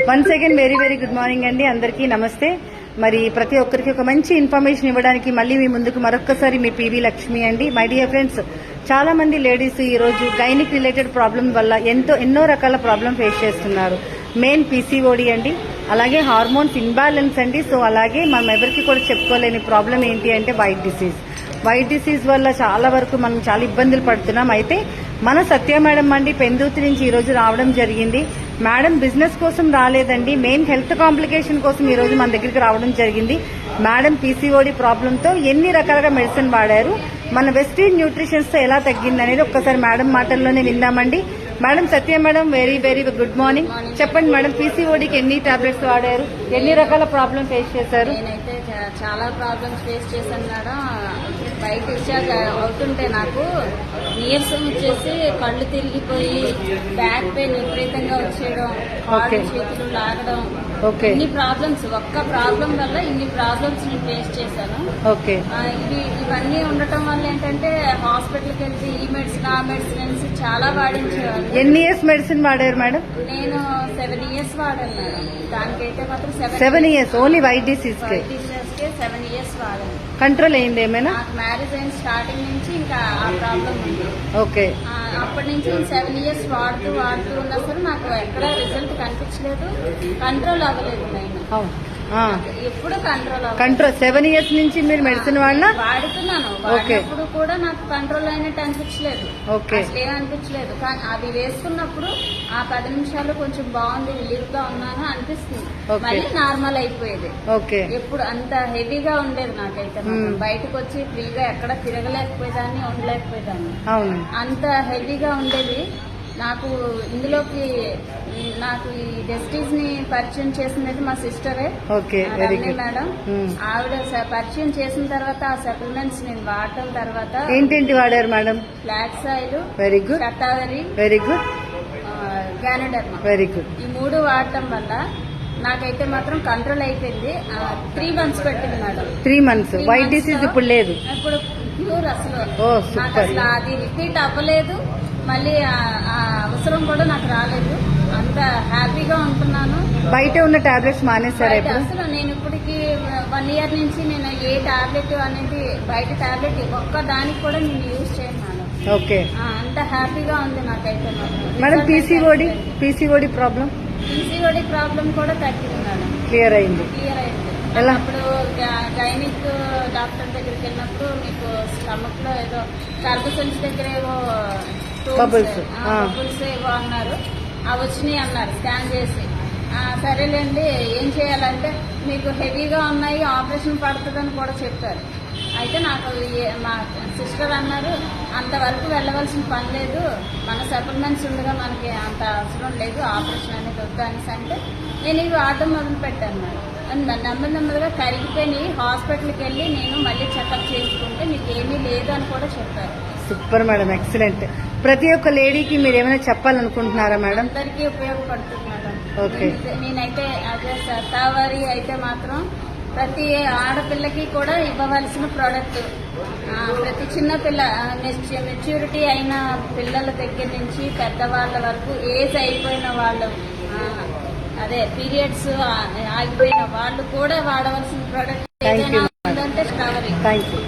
Once again very very good morning అండి, అందరికీ నమస్తే. మరి ప్రతి ఒక్కరికి ఒక మంచి ఇన్ఫర్మేషన్ ఇవ్వడానికి మళ్ళీ మీ ముందుకు మరొక్కసారి మీ పివి లక్ష్మి అండి. మై డియర్ ఫ్రెండ్స్, చాలా మంది లేడీస్ ఈ రోజు గైనిక్ రిలేటెడ్ ప్రాబ్లం వల్ల ఎన్నో రకాల ప్రాబ్లం ఫేస్ చేస్తున్నారు. మెయిన్ పీసీఓడి అండి, అలాగే హార్మోన్స్ ఇన్బ్యాలెన్స్ అండి. సో అలాగే మనం ఎవరికి కూడా చెప్పుకోలేని ప్రాబ్లం ఏంటి అంటే వైట్ డిసీజ్ వల్ల చాలా వరకు మనం చాలా ఇబ్బందులు పడుతున్నాం. అయితే మన సత్య మేడం అండి పెందుర్తి నుంచి ఈ రోజు రావడం జరిగింది. మేడం బిజినెస్ కోసం రాలేదండి, మెయిన్ హెల్త్ కాంప్లికేషన్ కోసం ఈ రోజు మన దగ్గరికి రావడం జరిగింది. మేడం పీసీఓడి ప్రాబ్లంతో ఎన్ని రకాలుగా మెడిసిన్ వాడారు, మన వెస్టీజ్ న్యూట్రిషన్స్ తో ఎలా తగ్గింది అనేది ఒక్కసారి మేడం మాటల్లోనే విందామండి. Madam Satya madam very very good morning. చెప్పండి మేడం, పీసీఓడికి ఎన్ని టాబ్లెట్స్ వాడారు, ఎన్ని రకాల ప్రాబ్లం ఫేస్ చేశారు? నేనైతే చాలా ప్రాబ్లమ్స్ ఫేస్ చేశాను మేడం. బయట డిశ్చార్జ్ అవుతుంటే నాకు నీరసం వచ్చేసి కళ్ళు తిరిగిపోయి బ్యాక్ పెయిన్ విపరీతంగా వచ్చేయడం, కాళ్ళు చేతులు లాగడం, ఇన్ని ప్రాబ్లమ్స్, ఒక్క ప్రాబ్లం వల్ల ఇన్ని ప్రాబ్లమ్స్ నేను ఫేస్ చేశాను. ఇవన్నీ ఉండటం వల్ల ఏంటంటే హాస్పిటల్కి వెళ్తే ఈ మెడిసిన్ ఆ మెడిసిన్ చాలా వాడించేవాళ్ళు. ఎన్ని ఇయర్స్ మెడిసిన్ వాడారు మేడం? నేను 7 years వాడాను మేడం. దానికైతే మాత్రం 7 years ఓన్లీ వైట్ డిసీజ్ కే 7 years వాడాను. కంట్రోల్ అయింది ఏమైనా? నాకు మ్యారేజ్ అయిన స్టార్టింగ్ నుంచి ఇంకా ఆ ప్రాబ్లం ఉంది. ఓకే. అప్పటి నుంచి 7 years వాడుతూ ఉన్నా సరే నాకు ఎక్కడ రిజల్ట్ కనిపించలేదు, కంట్రోల్ అవ్వలేదు. నేను ఎప్పుడు కంట్రోల్ 7 years నుంచి మీరు మెడిసిన్ వాడుతున్నాను. వాడినప్పుడు కూడా నాకు కంట్రోల్ అయినట్టు అనిపించలేదు, అసలు ఏమనిపించలేదు. కానీ అది వేసుకున్నప్పుడు ఆ 10 నిమిషాలు కొంచెం బాగుంది, రిలీఫ్ గా ఉన్నాను అనిపిస్తుంది, మళ్ళీ నార్మల్ అయిపోయేది. ఎప్పుడు అంత హెవీగా ఉండేది నాకైతే. బయటకు వచ్చి ఫ్రీగా ఎక్కడ తిరగలేకపోయేదాన్ని, ఉండలేకపోయేదాన్ని, అంత హెవీగా ఉండేది. నాకు ఇందులోకి నాకు ఈ డెస్టీస్ ని పరిచయం చేసినది మా సిస్టరే రమణి మేడం. ఆవిడ పరిచయం చేసిన తర్వాత ఆ సప్లిమెంట్స్ నేను వాడటం తర్వాత ఏంటేంటి వాడారు madam? Flax oil, very good, shatavari, very good, ganoderma, very good. ఈ 3 వాడటం వల్ల నాకైతే మాత్రం కంట్రోల్ అయిపోయింది. 3 months పెట్టింది మేడం. 3 months వైట్ డిసీజ్ ఇప్పుడు లేదు, ఇప్పుడు ప్యూర్. అసలు నాకు అసలు అది రిపీట్ అవ్వలేదు, మళ్ళీ అవసరం కూడా నాకు రాలేదు. అంత హ్యాపీగా ఉంటున్నాను. బయట ఉన్న టాబ్లెట్స్ మానేశారు అసలు నేను ఇప్పటికి 1 year నుంచి నేను ఏ టాబ్లెట్ అనేది బయట టాబ్లెట్ ఒక్క దానికి కూడా నేను యూజ్ చేయను. ఓకే, అంత హ్యాపీగా ఉంది నాకైతే. మేడం పీసీఓడి ప్రాబ్లం కూడా తగ్గింది మేడం, క్లియర్ అయింది. అప్పుడు గైనిక్ డాక్టర్ దగ్గరికి వెళ్ళినప్పుడు మీకు స్టమక్ లో ఏదో గర్భసంచి దగ్గర ఏవో బబుల్స్ ఏవో అన్నారు, అవి వచ్చినాయి అన్నారు స్కాన్ చేసి. సరేలేండి ఏం చేయాలంటే మీకు హెవీగా ఉన్నాయి, ఆపరేషన్ పడుతుందని కూడా చెప్పారు. అయితే నాకు మా సిస్టర్ అన్నారు అంతవరకు వెళ్ళవలసిన పని లేదు, మన సప్లిమెంట్స్ ఉండగా మనకి అంత అవసరం లేదు, ఆపరేషన్ అనేది వద్దు అనేసి అంటే నేను ఇవి వాడడం మొదలు పెట్టాను మేడం. నెమ్మదిగా కరిగిపోయి హాస్పిటల్కి వెళ్ళి నేను మళ్ళీ చెకప్ చేసుకుంటే మీకు ఏమీ లేదు అని కూడా చెప్పారు. Super madam, excellent. ప్రతి ఒక్క లేడీకి మీరు ఏమైనా చెప్పాలనుకుంటున్నారా మేడం? అందరికీ ఉపయోగపడుతుంది మేడం. ఓకే, నేనైతే అదే శతావరి అయితే మాత్రం ప్రతి ఆడపిల్లకి కూడా ఇవ్వవలసిన ప్రోడక్ట్. ప్రతి చిన్న పిల్ల మెచ్యూరిటీ అయిన పిల్లల దగ్గర నుంచి పెద్దవాళ్ళ వరకు, ఏజ్ అయిపోయిన వాళ్ళు, అదే పీరియడ్స్ ఆగిపోయిన వాళ్ళు కూడా వాడవలసిన ప్రోడక్ట్ ఏదైనా ఉందంటే శతావరి. Thank you.